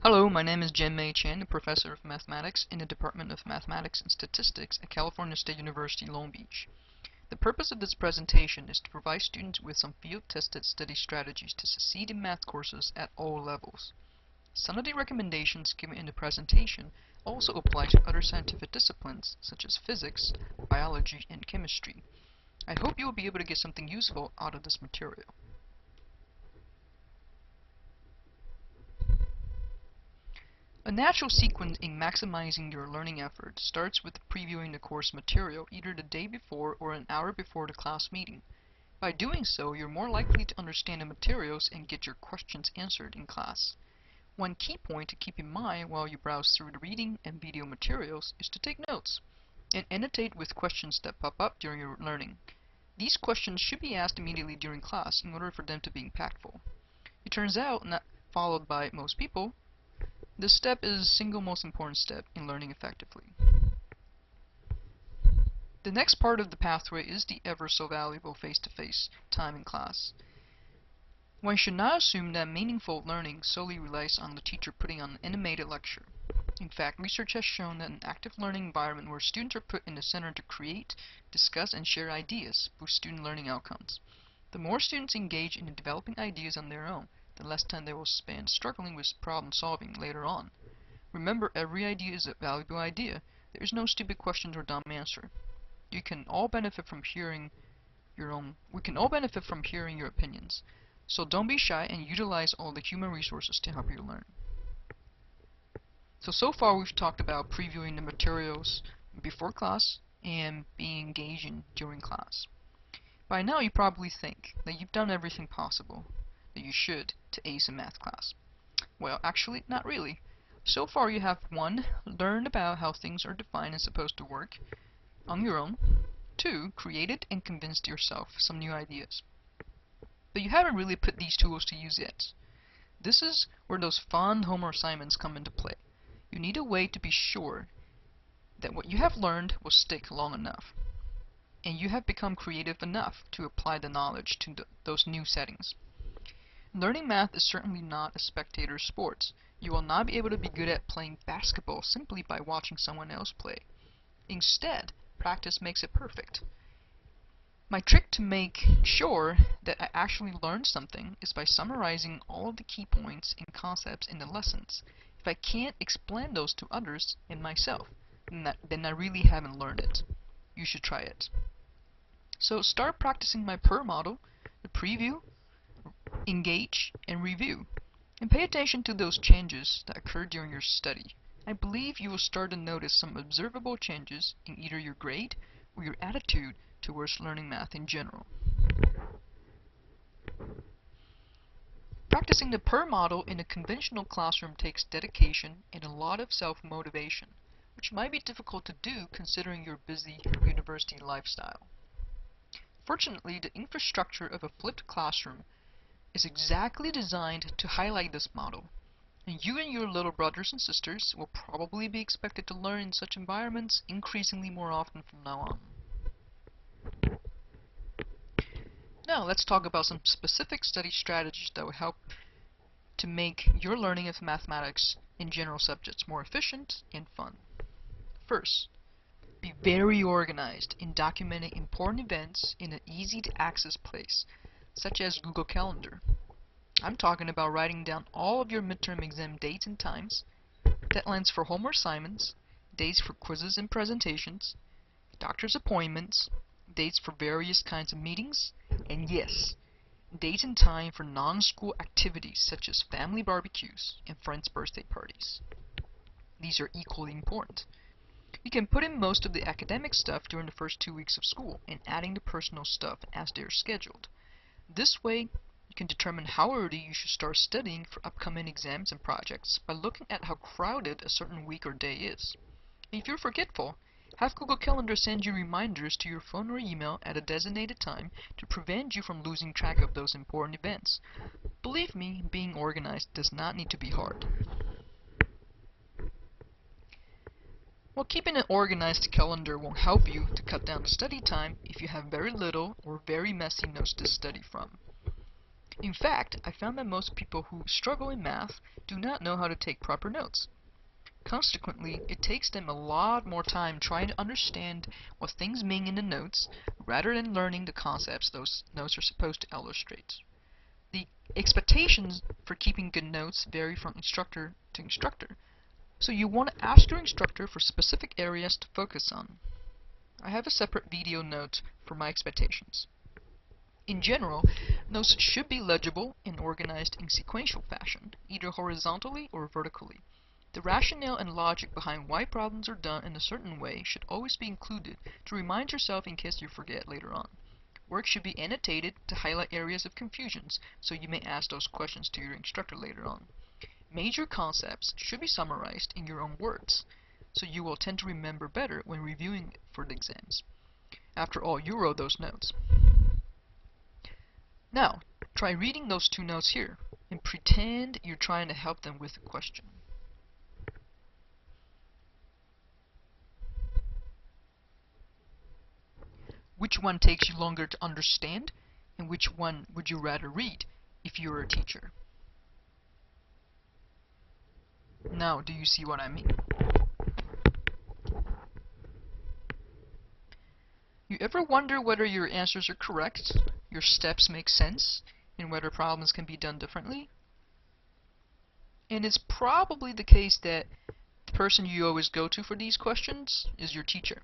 Hello, my name is Jianmei Chen, a professor of mathematics in the Department of Mathematics and Statistics at California State University, Long Beach. The purpose of this presentation is to provide students with some field-tested study strategies to succeed in math courses at all levels. Some of the recommendations given in the presentation also apply to other scientific disciplines such as physics, biology, and chemistry. I hope you will be able to get something useful out of this material. A natural sequence in maximizing your learning effort starts with previewing the course material either the day before or an hour before the class meeting. By doing so, you're more likely to understand the materials and get your questions answered in class. One key point to keep in mind while you browse through the reading and video materials is to take notes and annotate with questions that pop up during your learning. These questions should be asked immediately during class in order for them to be impactful. It turns out, not followed by most people, this step is the single most important step in learning effectively. The next part of the pathway is the ever so valuable face-to-face time in class. One should not assume that meaningful learning solely relies on the teacher putting on an animated lecture. In fact, research has shown that an active learning environment where students are put in the center to create, discuss, and share ideas boosts student learning outcomes. The more students engage in developing ideas on their own, the less time they will spend struggling with problem solving later on. Remember, every idea is a valuable idea. There is no stupid question or dumb answer. We can all benefit from hearing your opinions. So don't be shy and utilize all the human resources to help you learn. So far we've talked about previewing the materials before class and being engaging during class. By now you probably think that you've done everything possible that you should to ace a math class. Well, actually, not really. So far you have 1. Learned about how things are defined and supposed to work on your own. 2. Created and convinced yourself some new ideas. But you haven't really put these tools to use yet. This is where those fun homework assignments come into play. You need a way to be sure that what you have learned will stick long enough, and you have become creative enough to apply the knowledge to those new settings. Learning math is certainly not a spectator sport. You will not be able to be good at playing basketball simply by watching someone else play. Instead, practice makes it perfect. My trick to make sure that I actually learned something is by summarizing all of the key points and concepts in the lessons. If I can't explain those to others and myself, then I really haven't learned it. You should try it. So start practicing my PER model, the preview, engage, and review, and pay attention to those changes that occur during your study. I believe you will start to notice some observable changes in either your grade or your attitude towards learning math in general. Practicing the PER model in a conventional classroom takes dedication and a lot of self-motivation, which might be difficult to do considering your busy university lifestyle. Fortunately, the infrastructure of a flipped classroom is exactly designed to highlight this model, and you and your little brothers and sisters will probably be expected to learn in such environments increasingly more often from now on. Now let's talk about some specific study strategies that will help to make your learning of mathematics in general subjects more efficient and fun. First, be very organized in documenting important events in an easy-to-access place, such as Google Calendar. I'm talking about writing down all of your midterm exam dates and times, deadlines for homework assignments, dates for quizzes and presentations, doctor's appointments, dates for various kinds of meetings, and yes, date and time for non-school activities such as family barbecues and friends' birthday parties. These are equally important. You can put in most of the academic stuff during the first 2 weeks of school and adding the personal stuff as they are scheduled. This way, you can determine how early you should start studying for upcoming exams and projects by looking at how crowded a certain week or day is. If you're forgetful, have Google Calendar send you reminders to your phone or email at a designated time to prevent you from losing track of those important events. Believe me, being organized does not need to be hard. While keeping an organized calendar will help you to cut down study time if you have very little or very messy notes to study from. In fact, I found that most people who struggle in math do not know how to take proper notes. Consequently, it takes them a lot more time trying to understand what things mean in the notes rather than learning the concepts those notes are supposed to illustrate. The expectations for keeping good notes vary from instructor to instructor, so you want to ask your instructor for specific areas to focus on. I have a separate video note for my expectations. In general, notes should be legible and organized in sequential fashion, either horizontally or vertically. The rationale and logic behind why problems are done in a certain way should always be included to remind yourself in case you forget later on. Work should be annotated to highlight areas of confusions, so you may ask those questions to your instructor later on. Major concepts should be summarized in your own words, so you will tend to remember better when reviewing for the exams. After all, you wrote those notes. Now, try reading those two notes here, and pretend you're trying to help them with a question. Which one takes you longer to understand, and which one would you rather read if you were a teacher? Now, do you see what I mean? You ever wonder whether your answers are correct, your steps make sense, and whether problems can be done differently? And it's probably the case that the person you always go to for these questions is your teacher.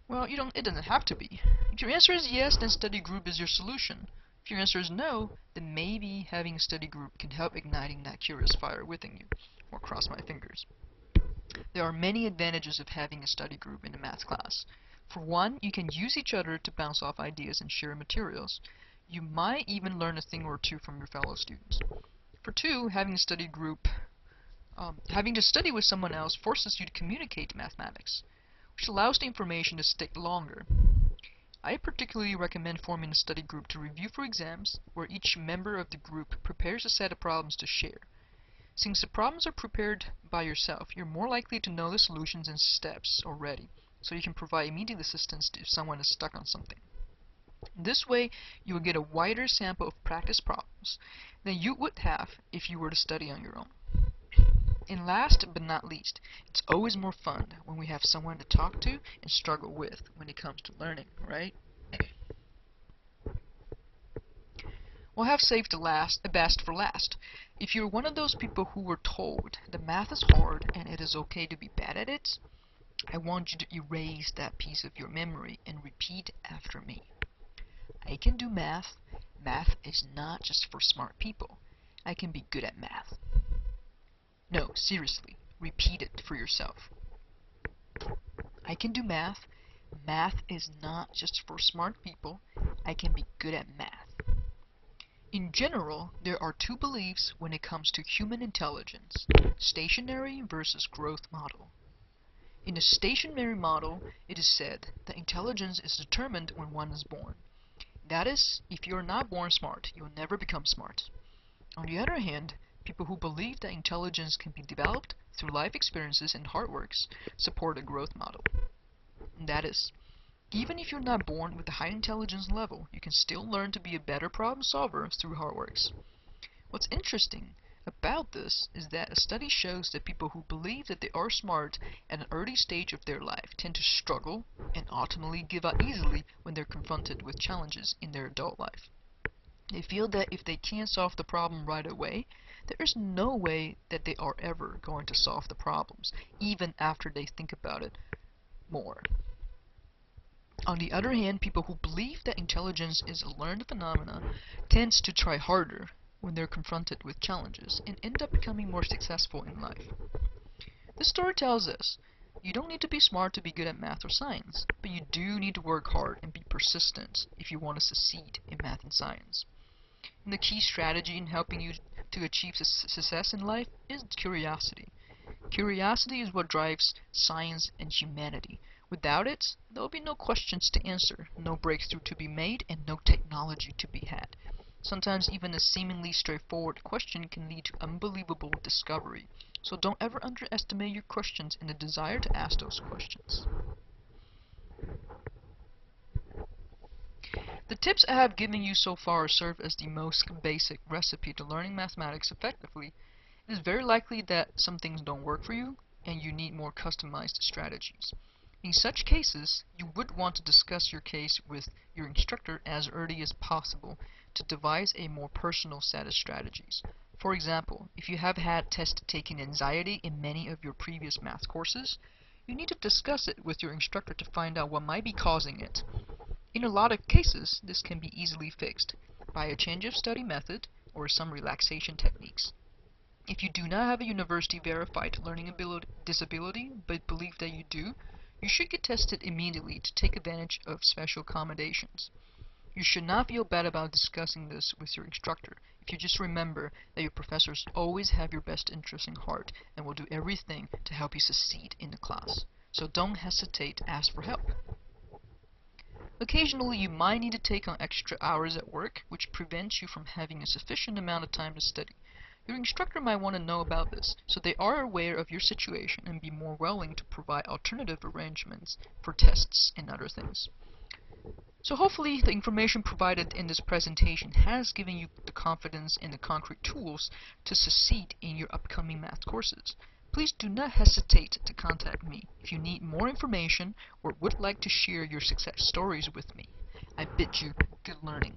Well, it doesn't have to be. If your answer is yes, then study group is your solution. If your answer is no, then maybe having a study group can help igniting that curious fire within you. Or cross my fingers. There are many advantages of having a study group in a math class. For one, you can use each other to bounce off ideas and share materials. You might even learn a thing or two from your fellow students. For two, having a study group, having to study with someone else forces you to communicate mathematics, which allows the information to stick longer. I particularly recommend forming a study group to review for exams, where each member of the group prepares a set of problems to share. Since the problems are prepared by yourself, you're more likely to know the solutions and steps already, so you can provide immediate assistance if someone is stuck on something. This way, you will get a wider sample of practice problems than you would have if you were to study on your own. And last but not least, it's always more fun when we have someone to talk to and struggle with when it comes to learning, right? We'll have saved the best for last. If you're one of those people who were told that math is hard and it is okay to be bad at it, I want you to erase that piece of your memory and repeat after me. I can do math. Math is not just for smart people. I can be good at math. No, seriously, repeat it for yourself. I can do math. Math is not just for smart people. I can be good at math. In general, there are two beliefs when it comes to human intelligence: stationary versus growth model. In the stationary model, it is said that intelligence is determined when one is born. That is, if you are not born smart, you will never become smart. On the other hand, people who believe that intelligence can be developed through life experiences and hard works support a growth model. And that is, even if you're not born with a high intelligence level, you can still learn to be a better problem solver through hard works. What's interesting about this is that a study shows that people who believe that they are smart at an early stage of their life tend to struggle and ultimately give up easily when they're confronted with challenges in their adult life. They feel that if they can't solve the problem right away, there is no way that they are ever going to solve the problems, even after they think about it more. On the other hand, people who believe that intelligence is a learned phenomena tends to try harder when they're confronted with challenges and end up becoming more successful in life. This story tells us you don't need to be smart to be good at math or science, but you do need to work hard and be persistent if you want to succeed in math and science. And the key strategy in helping you to achieve success in life is curiosity. Curiosity is what drives science and humanity. Without it, there will be no questions to answer, no breakthrough to be made, and no technology to be had. Sometimes even a seemingly straightforward question can lead to unbelievable discovery. So don't ever underestimate your questions and the desire to ask those questions. The tips I have given you so far serve as the most basic recipe to learning mathematics effectively. It is very likely that some things don't work for you, and you need more customized strategies. In such cases, you would want to discuss your case with your instructor as early as possible to devise a more personal set of strategies. For example, if you have had test taking anxiety in many of your previous math courses, you need to discuss it with your instructor to find out what might be causing it. In a lot of cases, this can be easily fixed by a change of study method or some relaxation techniques. If you do not have a university verified learning disability but believe that you do, you should get tested immediately to take advantage of special accommodations. You should not feel bad about discussing this with your instructor if you just remember that your professors always have your best interest in heart and will do everything to help you succeed in the class. So don't hesitate to ask for help. Occasionally you might need to take on extra hours at work, which prevents you from having a sufficient amount of time to study. Your instructor might want to know about this, so they are aware of your situation and be more willing to provide alternative arrangements for tests and other things. So hopefully the information provided in this presentation has given you the confidence and the concrete tools to succeed in your upcoming math courses. Please do not hesitate to contact me if you need more information or would like to share your success stories with me. I bid you good learning.